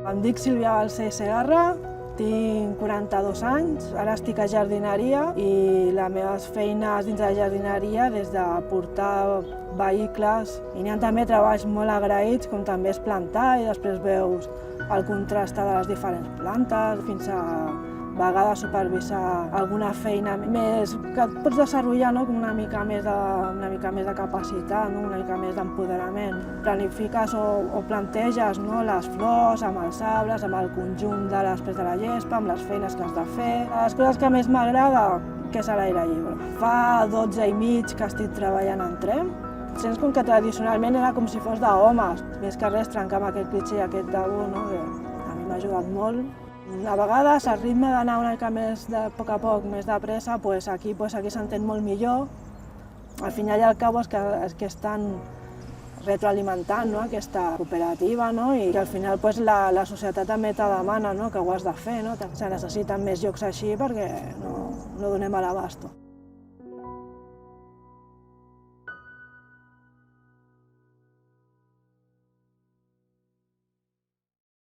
Em dic Sílvia Balcells Segarra, tinc 42 anys, ara estic a jardineria i les meves feines dins de la jardineria des de portar vehicles i n'hi ha també treballs molt agraïts com també és plantar i després veus el contrast de les diferents plantes fins a vegades supervisar alguna feina més que et pots desenvolupar, no? Una mica més de capacitat, no? Una mica més d'empoderament. Planifiques o planteges, no? Les flors amb els arbres, amb el conjunt després de la gespa, amb les feines que has de fer. Les coses que més m'agrada que és a l'aire lliure. Fa 12 i mig que estic treballant en tren. Sents com que tradicionalment era com si fos d'homes, més que res trencar amb aquest clitxé, aquest tabú, no? Que a mi m'ha ajudat molt. A vegades el ritme d'anar una mica més a poc, més de pressa, aquí s'entén molt millor. Al final i al cabo és que estan retroalimentant, no? Aquesta cooperativa, no? I que al final la societat també te demana, no? Que ho has de fer, no? Se necessiten més llocs així perquè no donem a l'abast.